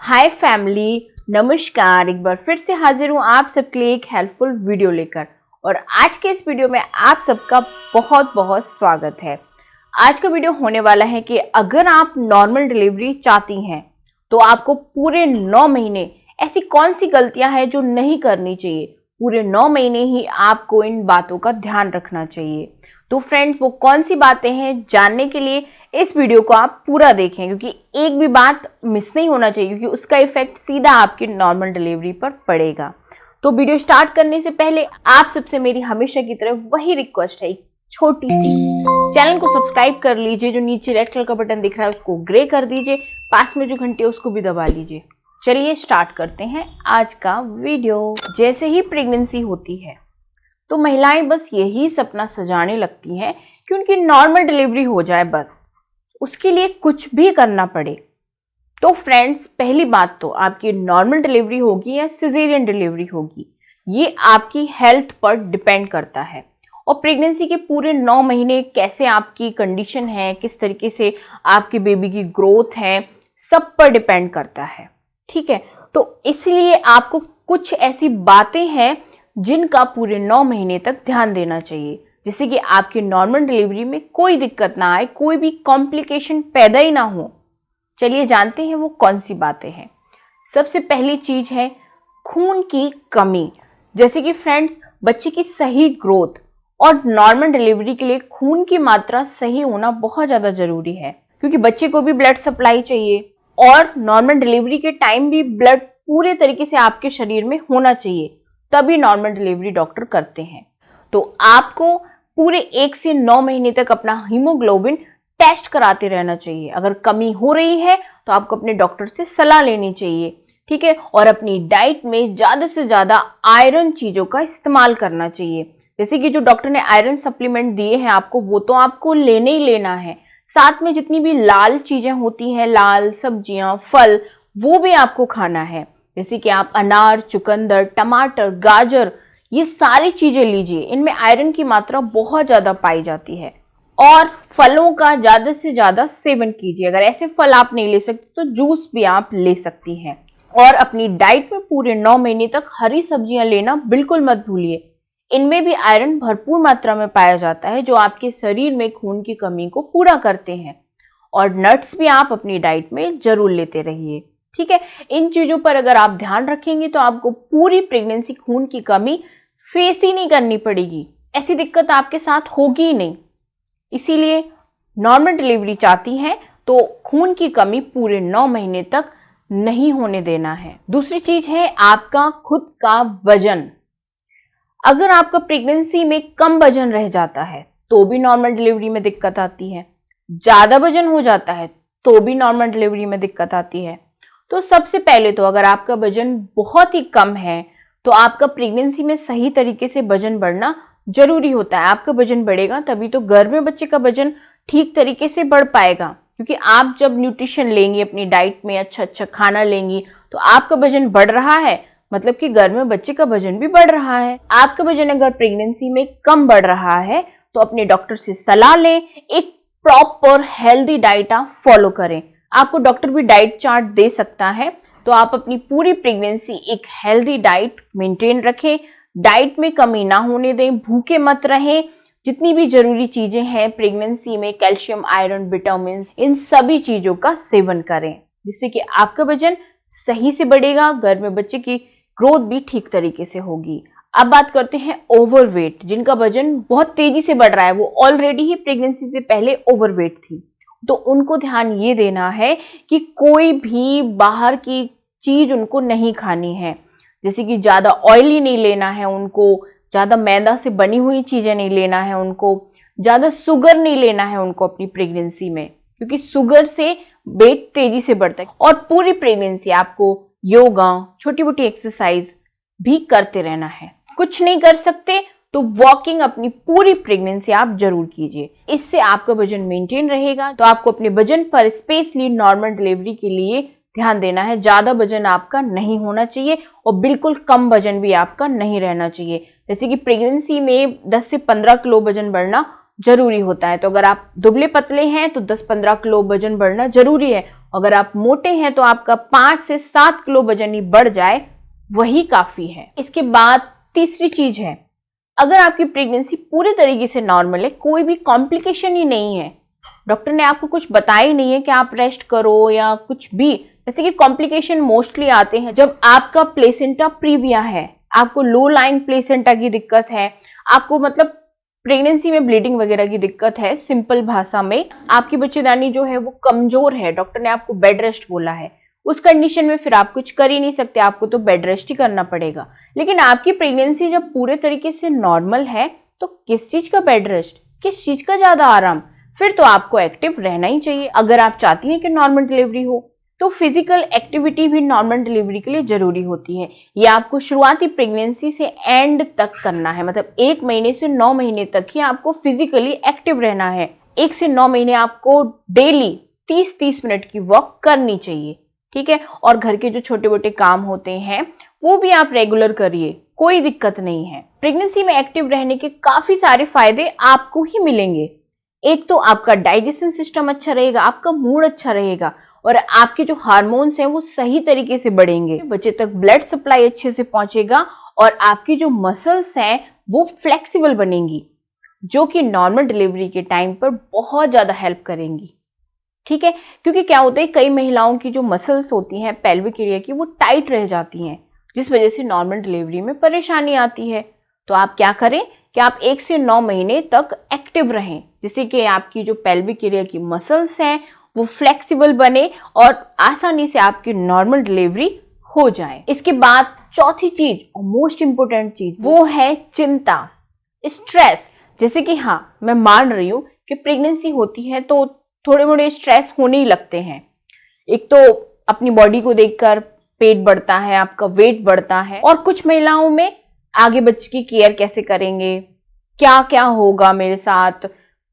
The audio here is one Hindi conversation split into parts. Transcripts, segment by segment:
हाय फैमिली, नमस्कार। एक बार फिर से हाजिर हूँ आप सबके लिए एक हेल्पफुल वीडियो लेकर। और आज के इस वीडियो में आप सबका बहुत बहुत स्वागत है। आज का वीडियो होने वाला है कि अगर आप नॉर्मल डिलीवरी चाहती हैं तो आपको पूरे 9 महीने ऐसी कौन सी गलतियां हैं जो नहीं करनी चाहिए। पूरे 9 महीने ही आपको इन बातों का ध्यान रखना चाहिए। तो फ्रेंड्स, वो कौन सी बातें हैं जानने के लिए इस वीडियो को आप पूरा देखें, क्योंकि एक भी बात मिस नहीं होना चाहिए, क्योंकि उसका इफेक्ट सीधा आपकी नॉर्मल डिलीवरी पर पड़ेगा। तो वीडियो स्टार्ट करने से पहले आप सबसे मेरी हमेशा की तरह वही रिक्वेस्ट है, छोटी सी, चैनल को सब्सक्राइब कर लीजिए। जो नीचे रेड कलर का बटन दिख रहा है उसको ग्रे कर दीजिए, पास में जो घंटी है उसको भी दबा लीजिए। चलिए स्टार्ट करते हैं आज का वीडियो। जैसे ही प्रेगनेंसी होती है तो महिलाएं बस यही सपना सजाने लगती हैं कि उनकी नॉर्मल डिलीवरी हो जाए, बस उसके लिए कुछ भी करना पड़े। तो फ्रेंड्स, पहली बात तो आपकी नॉर्मल डिलीवरी होगी या सिजेरियन डिलीवरी होगी, ये आपकी हेल्थ पर डिपेंड करता है। और प्रेगनेंसी के पूरे 9 महीने कैसे आपकी कंडीशन है, किस तरीके से आपके बेबी की ग्रोथ है, सब पर डिपेंड करता है। ठीक है, तो इसलिए आपको कुछ ऐसी बातें हैं जिनका पूरे 9 महीने तक ध्यान देना चाहिए, जिससे कि आपकी नॉर्मल डिलीवरी में कोई दिक्कत ना आए, कोई भी कॉम्प्लिकेशन पैदा ही ना हो। चलिए जानते हैं वो कौन सी बातें हैं। सबसे पहली चीज है खून की कमी। जैसे कि फ्रेंड्स, बच्चे की सही ग्रोथ और नॉर्मल डिलीवरी के लिए खून की मात्रा सही होना बहुत ज्यादा जरूरी है, क्योंकि बच्चे को भी ब्लड सप्लाई चाहिए और नॉर्मल डिलीवरी के टाइम भी ब्लड पूरे तरीके से आपके शरीर में होना चाहिए, तभी नॉर्मल डिलीवरी डॉक्टर करते हैं। तो आपको पूरे 1 से 9 महीने तक अपना हीमोग्लोबिन टेस्ट कराते रहना चाहिए। अगर कमी हो रही है तो आपको अपने डॉक्टर से सलाह लेनी चाहिए। ठीक है, और अपनी डाइट में ज्यादा से ज्यादा आयरन चीजों का इस्तेमाल करना चाहिए। जैसे कि जो डॉक्टर ने आयरन सप्लीमेंट दिए हैं आपको, वो तो आपको लेने ही लेना है। साथ में जितनी भी लाल चीजें होती हैं, लाल सब्जियां, फल, वो भी आपको खाना है। जैसे कि आप अनार, चुकंदर, टमाटर, गाजर, ये सारी चीजें लीजिए। इनमें आयरन की मात्रा बहुत ज्यादा पाई जाती है। और फलों का ज्यादा से ज्यादा सेवन कीजिए। अगर ऐसे फल आप नहीं ले सकते तो जूस भी आप ले सकती हैं। और अपनी डाइट में पूरे 9 महीने तक हरी सब्जियां लेना बिल्कुल मत भूलिए। इनमें भी आयरन भरपूर मात्रा में पाया जाता है, जो आपके शरीर में खून की कमी को पूरा करते हैं। और नट्स भी आप अपनी डाइट में जरूर लेते रहिए। ठीक है, इन चीजों पर अगर आप ध्यान रखेंगे तो आपको पूरी प्रेगनेंसी खून की कमी फेस ही नहीं करनी पड़ेगी। ऐसी दिक्कत आपके साथ होगी ही नहीं। इसीलिए नॉर्मल डिलीवरी चाहती हैं तो खून की कमी पूरे 9 महीने तक नहीं होने देना है। दूसरी चीज है आपका खुद का वजन। अगर आपका प्रेगनेंसी में कम वजन रह जाता है तो भी नॉर्मल डिलीवरी में दिक्कत आती है। ज्यादा वजन हो जाता है तो भी नॉर्मल डिलीवरी में दिक्कत आती है। तो सबसे पहले तो अगर आपका वजन बहुत ही कम है तो आपका प्रेगनेंसी में सही तरीके से वजन बढ़ना जरूरी होता है। आपका वजन बढ़ेगा तभी तो गर्भ में बच्चे का वजन ठीक तरीके से बढ़ पाएगा, क्योंकि आप जब न्यूट्रिशन लेंगी, अपनी डाइट में अच्छा खाना लेंगी, तो आपका वजन बढ़ रहा है, मतलब कि गर्भ में बच्चे का वजन भी बढ़ रहा है। आपका वजन अगर प्रेगनेंसी में कम बढ़ रहा है तो अपने डॉक्टर से सलाह लें, एक प्रॉपर हेल्दी डाइट आप फॉलो करें। आपको डॉक्टर भी डाइट चार्ट दे सकता है, तो आप अपनी पूरी प्रेगनेंसी एक हेल्दी डाइट मेंटेन रखें। डाइट में कमी ना होने दें, भूखे मत रहें। जितनी भी जरूरी चीजें हैं प्रेगनेंसी में, कैल्शियम, आयरन, विटामिन, इन सभी चीजों का सेवन करें, जिससे कि आपका वजन सही से बढ़ेगा, गर्भ में बच्चे की ग्रोथ भी ठीक तरीके से होगी। अब बात करते हैं ओवरवेट, जिनका वजन बहुत तेजी से बढ़ रहा है, वो ऑलरेडी ही प्रेगनेंसी से पहले ओवरवेट थी। तो उनको ध्यान ये देना है कि कोई भी बाहर की चीज उनको नहीं खानी है। जैसे कि ज्यादा ऑयली नहीं लेना है उनको, ज्यादा मैदा से बनी हुई चीजें नहीं लेना है उनको, ज्यादा शुगर नहीं लेना है उनको अपनी प्रेगनेंसी में, क्योंकि शुगर से वेट तेजी से बढ़ता है। और पूरी प्रेगनेंसी आपको योगा, छोटी मोटी एक्सरसाइज भी करते रहना है। कुछ नहीं कर सकते तो वॉकिंग अपनी पूरी प्रेगनेंसी आप जरूर कीजिए। इससे आपका वजन मेंटेन रहेगा। तो आपको अपने वजन पर स्पेशली नॉर्मल डिलीवरी के लिए ध्यान देना है। ज्यादा वजन आपका नहीं होना चाहिए और बिल्कुल कम वजन भी आपका नहीं रहना चाहिए। जैसे कि प्रेगनेंसी में 10 से 15 किलो वजन बढ़ना जरूरी होता है। तो अगर आप दुबले पतले हैं तो 10-15 किलो वजन बढ़ना जरूरी है। अगर आप मोटे हैं तो आपका 5 से 7 किलो वजन ही बढ़ जाए वही काफी है। इसके बाद तीसरी चीज है, अगर आपकी प्रेगनेंसी पूरे तरीके से नॉर्मल है, कोई भी कॉम्प्लिकेशन ही नहीं है, डॉक्टर ने आपको कुछ बताया ही नहीं है कि आप रेस्ट करो या कुछ भी, जैसे कि कॉम्प्लिकेशन मोस्टली आते हैं जब आपका प्लेसेंटा प्रीविया है, आपको लो लाइंग प्लेसेंटा की दिक्कत है, आपको मतलब प्रेगनेंसी में ब्लीडिंग वगैरह की दिक्कत है, सिंपल भाषा में आपकी बच्चेदानी जो है वो कमजोर है, डॉक्टर ने आपको बेड रेस्ट बोला है, उस कंडीशन में फिर आप कुछ कर ही नहीं सकते, आपको तो बेड रेस्ट ही करना पड़ेगा। लेकिन आपकी प्रेगनेंसी जब पूरे तरीके से नॉर्मल है तो किस चीज का बेड रेस्ट, किस चीज का ज्यादा आराम, फिर तो आपको एक्टिव रहना ही चाहिए। अगर आप चाहती हैं कि नॉर्मल डिलीवरी हो तो फिजिकल एक्टिविटी भी नॉर्मल डिलीवरी के लिए जरूरी होती है। ये आपको शुरुआती प्रेगनेंसी से एंड तक करना है, मतलब 1 महीने से 9 महीने तक ही आपको फिजिकली एक्टिव रहना है। 1 से 9 महीने आपको डेली 30-30 मिनट की वॉक करनी चाहिए, ठीक है। और घर के जो छोटे मोटे काम होते हैं वो भी आप रेगुलर करिए, कोई दिक्कत नहीं है। प्रेगनेंसी में एक्टिव रहने के काफी सारे फायदे आपको ही मिलेंगे। एक तो आपका डाइजेशन सिस्टम अच्छा रहेगा, आपका मूड अच्छा रहेगा और आपके जो हार्मोन्स हैं वो सही तरीके से बढ़ेंगे, बच्चे तक ब्लड सप्लाई अच्छे से पहुंचेगा और आपकी जो मसल्स हैं वो फ्लेक्सिबल बनेंगी, जो कि नॉर्मल डिलीवरी के टाइम पर बहुत ज्यादा हेल्प करेंगी, ठीक है। क्योंकि क्या होता है, कई महिलाओं की जो मसल्स होती हैं पेल्विक एरिया की वो टाइट रह जाती हैं, जिस वजह से नॉर्मल डिलीवरी में परेशानी आती है। तो आप क्या करें कि आप 1 से 9 महीने तक एक्टिव रहें, जिससे कि आपकी जो पेल्विक एरिया की मसल्स हैं वो फ्लेक्सिबल बने और आसानी से आपकी नॉर्मल डिलीवरी हो जाए। इसके बाद चौथी चीज और मोस्ट इंपोर्टेंट चीज वो है चिंता, स्ट्रेस। जैसे कि हाँ, मैं मान रही हूँ कि प्रेगनेंसी होती है तो थोड़े मोड़े स्ट्रेस होने ही लगते हैं। एक तो अपनी बॉडी को देखकर पेट बढ़ता है, आपका वेट बढ़ता है, और कुछ महिलाओं में आगे बच्चे की केयर कैसे करेंगे, क्या क्या होगा मेरे साथ,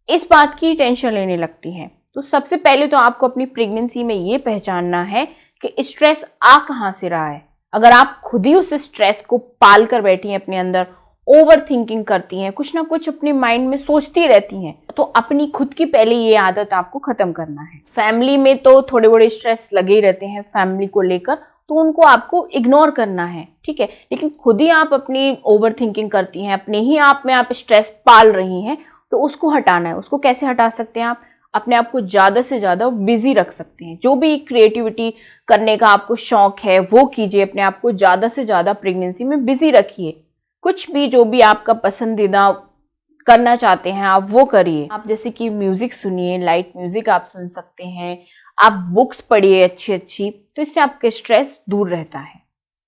इस बात की टेंशन लेने लगती हैं। तो सबसे पहले तो आपको अपनी प्रेगनेंसी में ये पहचानना है कि स्ट्रेस आ कहाँ से रहा है। अगर आप खुद ही उस स्ट्रेस को पाल कर बैठी हैं अपने अंदर, ओवर थिंकिंग करती हैं, कुछ ना कुछ अपने माइंड में सोचती रहती हैं, तो अपनी खुद की पहले ये आदत आपको खत्म करना है। फैमिली में तो थोड़े बड़े स्ट्रेस लगे ही रहते हैं फैमिली को लेकर, तो उनको आपको इग्नोर करना है, ठीक है। लेकिन खुद ही आप अपनी ओवर थिंकिंग करती हैं, अपने ही आप में आप स्ट्रेस पाल रही हैं, तो उसको हटाना है। उसको कैसे हटा सकते हैं आप? अपने आप को ज़्यादा से ज़्यादा बिजी रख सकते हैं। जो भी क्रिएटिविटी करने का आपको शौक है वो कीजिए, अपने आप को ज़्यादा से ज़्यादा प्रेगनेंसी में बिजी रखिए। कुछ भी जो भी आपका पसंदीदा करना चाहते हैं आप वो करिए। आप जैसे कि म्यूजिक सुनिए, लाइट म्यूजिक आप सुन सकते हैं, आप बुक्स पढ़िए अच्छी अच्छी, तो इससे आपका स्ट्रेस दूर रहता है,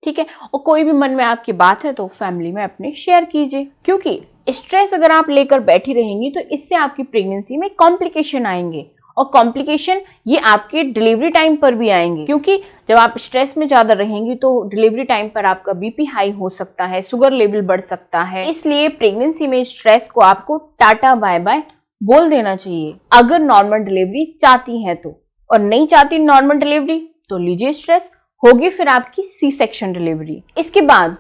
ठीक है। और कोई भी मन में आपकी बात है तो फैमिली में अपने शेयर कीजिए, क्योंकि स्ट्रेस अगर आप लेकर बैठी रहेंगी तो इससे आपकी प्रेगनेंसी में कॉम्प्लिकेशन आएंगे, और कॉम्प्लिकेशन ये आपके डिलीवरी टाइम पर भी आएंगे, क्योंकि जब आप स्ट्रेस में ज्यादा रहेंगी तो डिलीवरी टाइम पर आपका बीपी हाई हो सकता है, शुगर लेवल बढ़ सकता है। इसलिए प्रेगनेंसी में स्ट्रेस को आपको टाटा बाय बाय बोल देना चाहिए, अगर नॉर्मल डिलीवरी चाहती हैं तो। और नहीं चाहती नॉर्मल डिलीवरी तो लीजिए स्ट्रेस, होगी फिर आपकी सी सेक्शन डिलीवरी। इसके बाद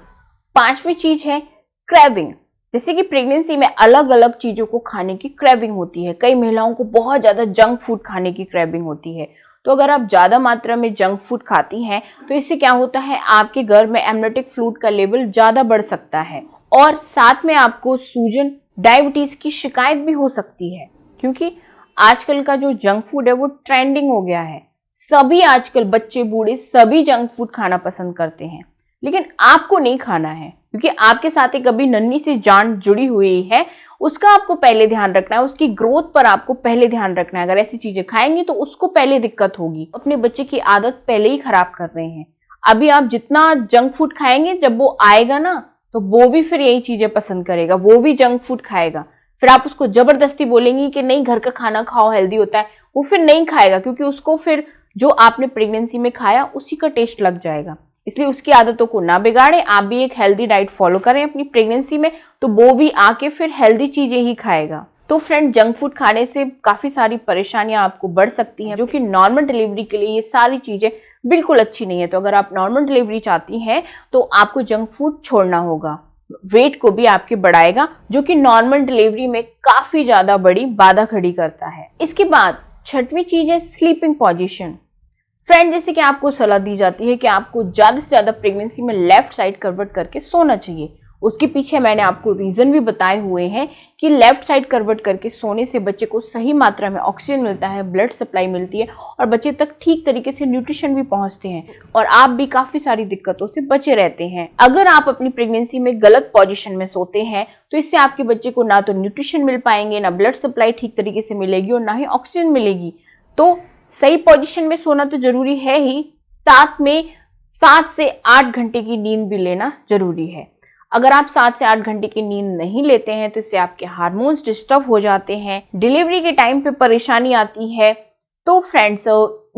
5वीं चीज है क्रेविंग। जैसे कि प्रेगनेंसी में अलग अलग चीजों को खाने की क्रेविंग होती है। कई महिलाओं को बहुत ज्यादा जंक फूड खाने की क्रेविंग होती है। तो अगर आप ज्यादा मात्रा में जंक फूड खाती हैं तो इससे क्या होता है, आपके घर में एमनेटिक फ्लूइड का लेवल ज्यादा बढ़ सकता है, और साथ में आपको सूजन, डायबिटीज की शिकायत भी हो सकती है। क्योंकि आजकल का जो जंक फूड है वो ट्रेंडिंग हो गया है। सभी आजकल बच्चे बूढ़े सभी जंक फूड खाना पसंद करते हैं, लेकिन आपको नहीं खाना है, क्योंकि आपके साथ एक अभी नन्ही सी जान जुड़ी हुई है, उसका आपको पहले ध्यान रखना है, उसकी ग्रोथ पर आपको पहले ध्यान रखना है। अगर ऐसी चीजें खाएंगे तो उसको पहले दिक्कत होगी। अपने बच्चे की आदत पहले ही खराब कर रहे हैं। अभी आप जितना जंक फूड खाएंगे, जब वो आएगा ना तो वो भी फिर यही चीजें पसंद करेगा, वो भी जंक फूड खाएगा। फिर आप उसको जबरदस्ती बोलेंगी कि नहीं घर का खाना खाओ, हेल्दी होता है, वो फिर नहीं खाएगा, क्योंकि उसको फिर जो आपने प्रेगनेंसी में खाया उसी का टेस्ट लग जाएगा। इसलिए उसकी आदतों को ना बिगाड़ें, आप भी एक हेल्दी डाइट फॉलो करें अपनी प्रेगनेंसी में, तो वो भी आके फिर हेल्दी चीजें ही खाएगा। तो फ्रेंड, जंक फूड खाने से काफी सारी परेशानियां आपको बढ़ सकती हैं, जो कि नॉर्मल डिलीवरी के लिए ये सारी चीजें बिल्कुल अच्छी नहीं है। तो अगर आप नॉर्मल डिलीवरी चाहती हैं तो आपको जंक फूड छोड़ना होगा। वेट को भी आपके बढ़ाएगा, जो कि नॉर्मल डिलीवरी में काफी ज्यादा बड़ी बाधा खड़ी करता है। इसके बाद छठवीं चीज है स्लीपिंग पोजीशन। फ्रेंड, जैसे कि आपको सलाह दी जाती है कि आपको ज्यादा से ज्यादा प्रेगनेंसी में लेफ्ट साइड करवट करके सोना चाहिए। उसके पीछे मैंने आपको रीजन भी बताए हुए हैं कि लेफ्ट साइड करवट करके सोने से बच्चे को सही मात्रा में ऑक्सीजन मिलता है, ब्लड सप्लाई मिलती है और बच्चे तक ठीक तरीके से न्यूट्रिशन भी पहुंचते हैं और आप भी काफी सारी दिक्कतों से बचे रहते हैं। अगर आप अपनी प्रेगनेंसी में गलत पोजीशन में सोते हैं तो इससे आपके बच्चे को ना तो न्यूट्रिशन मिल पाएंगे, ना ब्लड सप्लाई ठीक तरीके से मिलेगी और ना ही ऑक्सीजन मिलेगी। तो सही पोजीशन में सोना तो जरूरी है ही, साथ में 7 से 8 घंटे की नींद भी लेना जरूरी है। अगर आप 7 से 8 घंटे की नींद नहीं लेते हैं तो इससे आपके हार्मोन्स डिस्टर्ब हो जाते हैं, डिलीवरी के टाइम पे परेशानी आती है। तो फ्रेंड्स,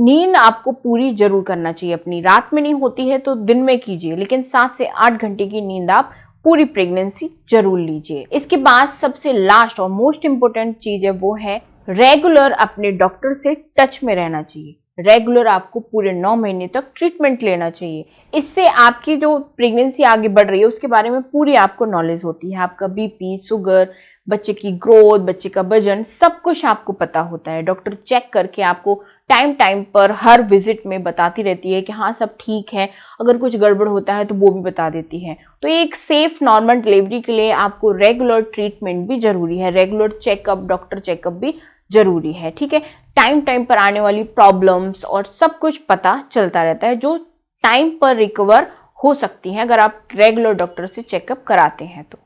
नींद आपको पूरी जरूर करना चाहिए अपनी। रात में नहीं होती है तो दिन में कीजिए, लेकिन 7 से 8 घंटे की नींद आप पूरी प्रेगनेंसी जरूर लीजिए। इसके बाद सबसे लास्ट और मोस्ट इंपोर्टेंट चीज है वो है रेगुलर अपने डॉक्टर से टच में रहना चाहिए। रेगुलर आपको पूरे 9 महीने तक ट्रीटमेंट लेना चाहिए। इससे आपकी जो प्रेगनेंसी आगे बढ़ रही है उसके बारे में पूरी आपको नॉलेज होती है। आपका बीपी, शुगर, बच्चे की ग्रोथ, बच्चे का वजन, सब कुछ आपको पता होता है। डॉक्टर चेक करके आपको टाइम टाइम पर हर विजिट में बताती रहती है कि हाँ सब ठीक है, अगर कुछ गड़बड़ होता है तो वो भी बता देती है। तो एक सेफ नॉर्मल डिलीवरी के लिए आपको रेगुलर ट्रीटमेंट भी जरूरी है, रेगुलर चेकअप, डॉक्टर चेकअप भी जरूरी है। ठीक है, टाइम टाइम पर आने वाली प्रॉब्लम्स और सब कुछ पता चलता रहता है, जो टाइम पर रिकवर हो सकती हैं अगर आप रेगुलर डॉक्टर से चेकअप कराते हैं तो।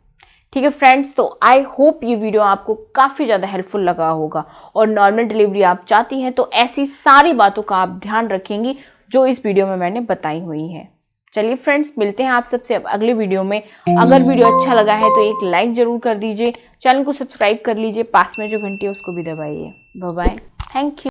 ठीक है फ्रेंड्स, तो आई होप ये वीडियो आपको काफ़ी ज़्यादा हेल्पफुल लगा होगा और नॉर्मल डिलीवरी आप चाहती हैं तो ऐसी सारी बातों का आप ध्यान रखेंगी जो इस वीडियो में मैंने बताई हुई हैं। चलिए फ्रेंड्स, मिलते हैं आप सबसे अब अगले वीडियो में। अगर वीडियो अच्छा लगा है तो एक लाइक जरूर कर दीजिए, चैनल को सब्सक्राइब कर लीजिए, पास में जो घंटी है उसको भी दबाइए। Bye bye, thank you.